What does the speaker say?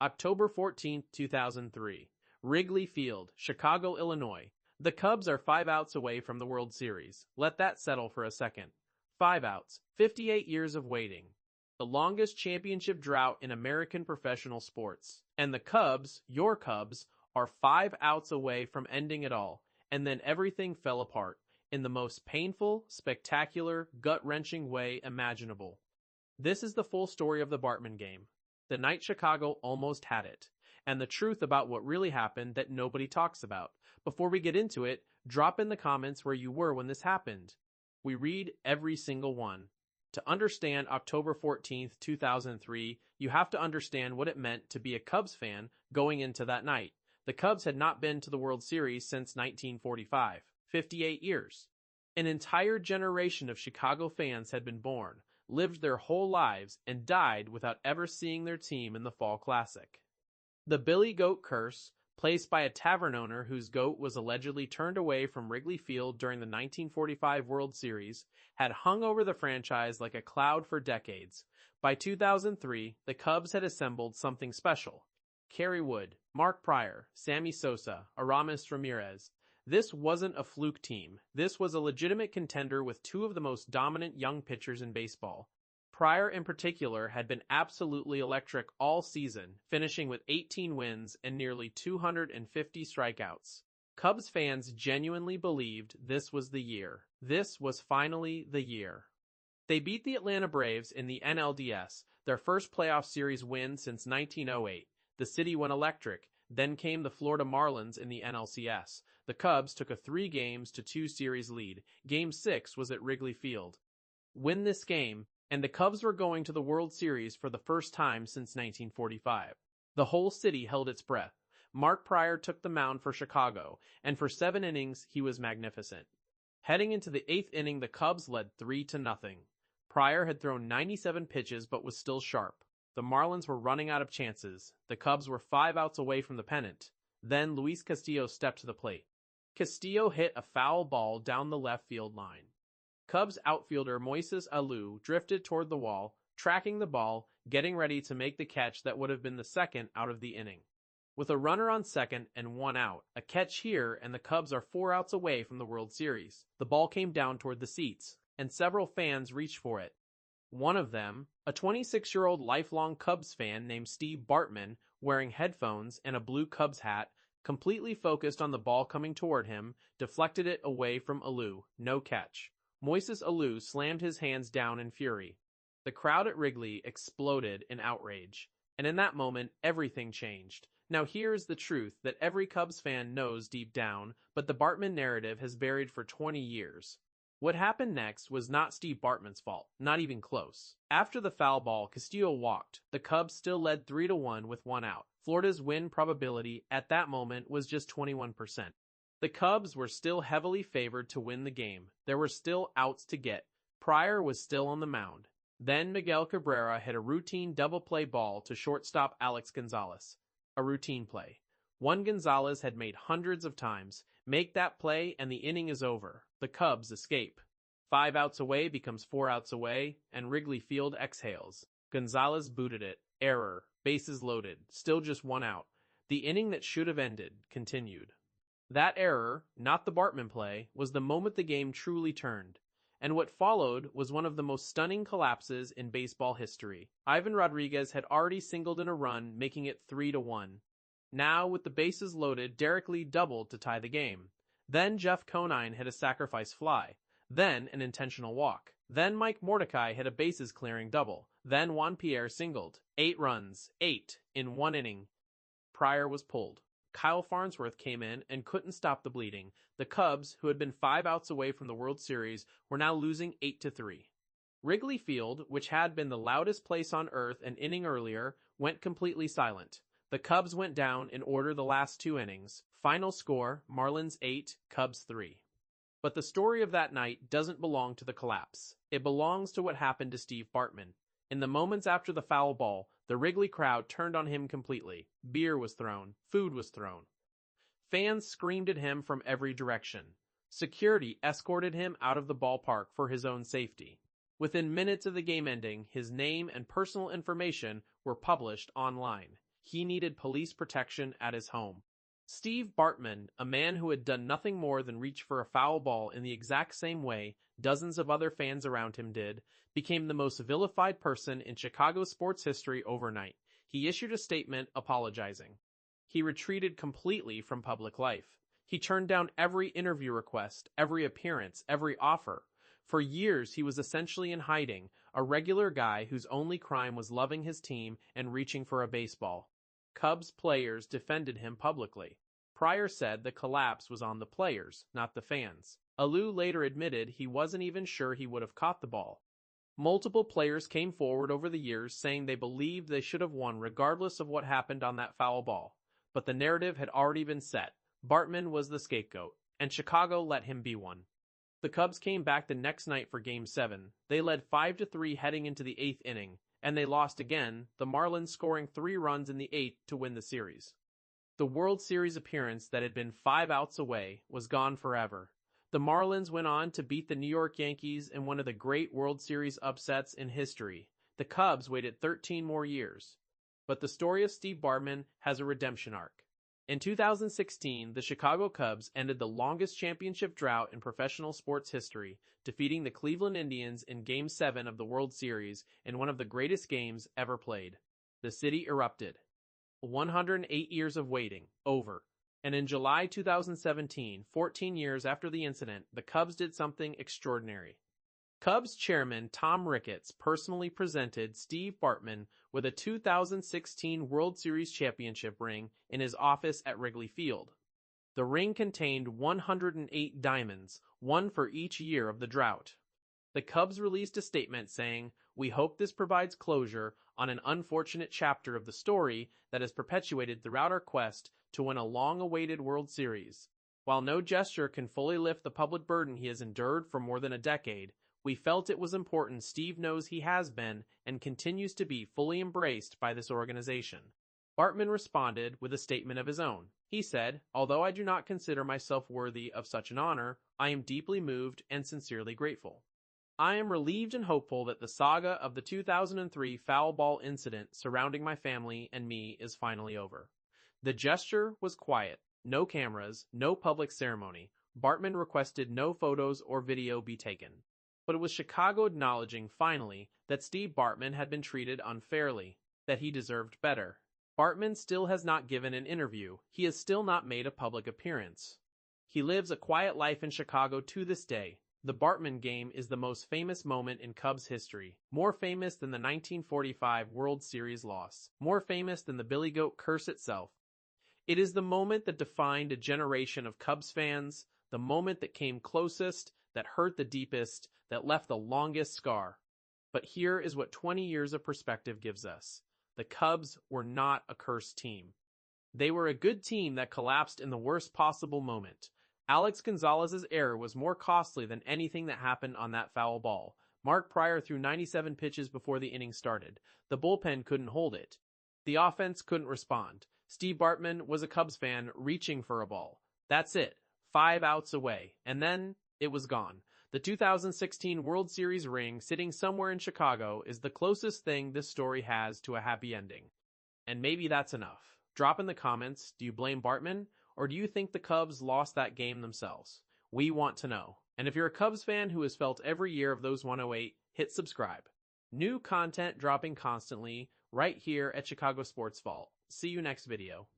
October 14, 2003. Wrigley Field, Chicago, Illinois. The Cubs are 5 outs away from the World Series. Let that settle for a second. 5 outs, 58 years of waiting. The longest championship drought in American professional sports. And the Cubs, your Cubs, are 5 outs away from ending it all. And then everything fell apart in the most painful, spectacular, gut-wrenching way imaginable. This is the full story of the Bartman game. The night Chicago almost had it, and the truth about what really happened that nobody talks about. Before we get into it, drop in the comments where you were when this happened. We read every single one. To understand October 14th, 2003, you have to understand what it meant to be a Cubs fan going into that night. The Cubs had not been to the World Series since 1945, 58 years. An entire generation of Chicago fans had been born, lived their whole lives, and died without ever seeing their team in the Fall Classic. The Billy Goat curse, placed by a tavern owner whose goat was allegedly turned away from Wrigley Field during the 1945 World Series, had hung over the franchise like a cloud for decades. By 2003, the Cubs had assembled something special. Kerry Wood, Mark Prior, Sammy Sosa, Aramis Ramirez. This wasn't a fluke team. This was a legitimate contender with two of the most dominant young pitchers in baseball. Prior in particular had been absolutely electric all season, finishing with 18 wins and nearly 250 strikeouts. Cubs fans genuinely believed this was the year. This was finally the year. They beat the Atlanta Braves in the NLDS, their first playoff series win since 1908. The city went electric. Then came the Florida Marlins in the NLCS. The Cubs took a 3-2 series lead. Game 6 was at Wrigley Field. Win this game, and the Cubs were going to the World Series for the first time since 1945. The whole city held its breath. Mark Prior took the mound for Chicago, and for 7 innings he was magnificent. Heading into the 8th inning, the Cubs led 3-0. Prior had thrown 97 pitches but was still sharp. The Marlins were running out of chances. The Cubs were 5 outs away from the pennant. Then Luis Castillo stepped to the plate. Castillo hit a foul ball down the left field line. Cubs outfielder Moises Alou drifted toward the wall, tracking the ball, getting ready to make the catch that would have been the second out of the inning. With a runner on second and 1 out, a catch here and the Cubs are 4 outs away from the World Series. The ball came down toward the seats, and several fans reached for it. One of them, a 26-year-old lifelong Cubs fan named Steve Bartman, wearing headphones and a blue Cubs hat, completely focused on the ball coming toward him, deflected it away from Alou. No catch. Moises Alou slammed his hands down in fury. The crowd at Wrigley exploded in outrage, and in that moment, everything changed. Now here's the truth that every Cubs fan knows deep down, but the Bartman narrative has buried for 20 years. What happened next was not Steve Bartman's fault, not even close. After the foul ball, Castillo walked. The Cubs still led 3-1 with 1 out. Florida's win probability at that moment was just 21%. The Cubs were still heavily favored to win the game. There were still outs to get. Prior was still on the mound. Then Miguel Cabrera hit a routine double play ball to shortstop Alex Gonzalez. A routine play. One Gonzalez had made hundreds of times. Make that play and the inning is over. The Cubs escape. 5 outs away becomes 4 outs away, and Wrigley Field exhales. Gonzalez booted it. Error. Bases loaded. Still just 1 out. The inning that should have ended continued. That error, not the Bartman play, was the moment the game truly turned. And what followed was one of the most stunning collapses in baseball history. Ivan Rodriguez had already singled in a run, making it 3-1. Now, with the bases loaded, Derek Lee doubled to tie the game. Then Jeff Conine hit a sacrifice fly. Then an intentional walk. Then Mike Mordecai hit a bases-clearing double. Then Juan Pierre singled. 8 runs, 8, in 1 inning. Prior was pulled. Kyle Farnsworth came in and couldn't stop the bleeding. The Cubs, who had been 5 outs away from the World Series, were now losing 8-3. Wrigley Field, which had been the loudest place on earth an inning earlier, went completely silent. The Cubs went down in order the last 2 innings. Final score, Marlins 8, Cubs 3. But the story of that night doesn't belong to the collapse. It belongs to what happened to Steve Bartman. In the moments after the foul ball, the Wrigley crowd turned on him completely. Beer was thrown. Food was thrown. Fans screamed at him from every direction. Security escorted him out of the ballpark for his own safety. Within minutes of the game ending, his name and personal information were published online. He needed police protection at his home. Steve Bartman, a man who had done nothing more than reach for a foul ball in the exact same way dozens of other fans around him did, became the most vilified person in Chicago sports history overnight. He issued a statement apologizing. He retreated completely from public life. He turned down every interview request, every appearance, every offer. For years, he was essentially in hiding, a regular guy whose only crime was loving his team and reaching for a baseball. Cubs players defended him publicly. Pryor said the collapse was on the players, not the fans. Alou later admitted he wasn't even sure he would have caught the ball. Multiple players came forward over the years saying they believed they should have won regardless of what happened on that foul ball. But the narrative had already been set. Bartman was the scapegoat, and Chicago let him be one. The Cubs came back the next night for Game 7. They led 5-3 heading into the 8th inning, and they lost again, the Marlins scoring 3 runs in the 8th to win the series. The World Series appearance that had been 5 outs away was gone forever. The Marlins went on to beat the New York Yankees in one of the great World Series upsets in history. The Cubs waited 13 more years. But the story of Steve Bartman has a redemption arc. In 2016, the Chicago Cubs ended the longest championship drought in professional sports history, defeating the Cleveland Indians in Game 7 of the World Series in one of the greatest games ever played. The city erupted. 108 years of waiting, over. And in July 2017, 14 years after the incident, the Cubs did something extraordinary. Cubs chairman Tom Ricketts personally presented Steve Bartman with a 2016 World Series championship ring in his office at Wrigley Field. The ring contained 108 diamonds, one for each year of the drought. The Cubs released a statement saying, "We hope this provides closure on an unfortunate chapter of the story that is perpetuated throughout our quest to win a long-awaited World Series. While no gesture can fully lift the public burden he has endured for more than a decade, we felt it was important Steve knows he has been and continues to be fully embraced by this organization." Bartman responded with a statement of his own. He said, "Although I do not consider myself worthy of such an honor, I am deeply moved and sincerely grateful. I am relieved and hopeful that the saga of the 2003 foul ball incident surrounding my family and me is finally over." The gesture was quiet. No cameras, no public ceremony. Bartman requested no photos or video be taken. But it was Chicago acknowledging, finally, that Steve Bartman had been treated unfairly, that he deserved better. Bartman still has not given an interview. He has still not made a public appearance. He lives a quiet life in Chicago to this day. The Bartman game is the most famous moment in Cubs history, more famous than the 1945 World Series loss, more famous than the Billy Goat curse itself. It is the moment that defined a generation of Cubs fans, the moment that came closest, that hurt the deepest, that left the longest scar. But here is what 20 years of perspective gives us. The Cubs were not a cursed team. They were a good team that collapsed in the worst possible moment. Alex Gonzalez's error was more costly than anything that happened on that foul ball. Mark Pryor threw 97 pitches before the inning started. The bullpen couldn't hold it. The offense couldn't respond. Steve Bartman was a Cubs fan reaching for a ball. That's it. 5 outs away. And then it was gone. The 2016 World Series ring sitting somewhere in Chicago is the closest thing this story has to a happy ending. And maybe that's enough. Drop in the comments, do you blame Bartman, or do you think the Cubs lost that game themselves? We want to know. And if you're a Cubs fan who has felt every year of those 108, hit subscribe. New content dropping constantly right here at Chicago Sports Vault. See you next video.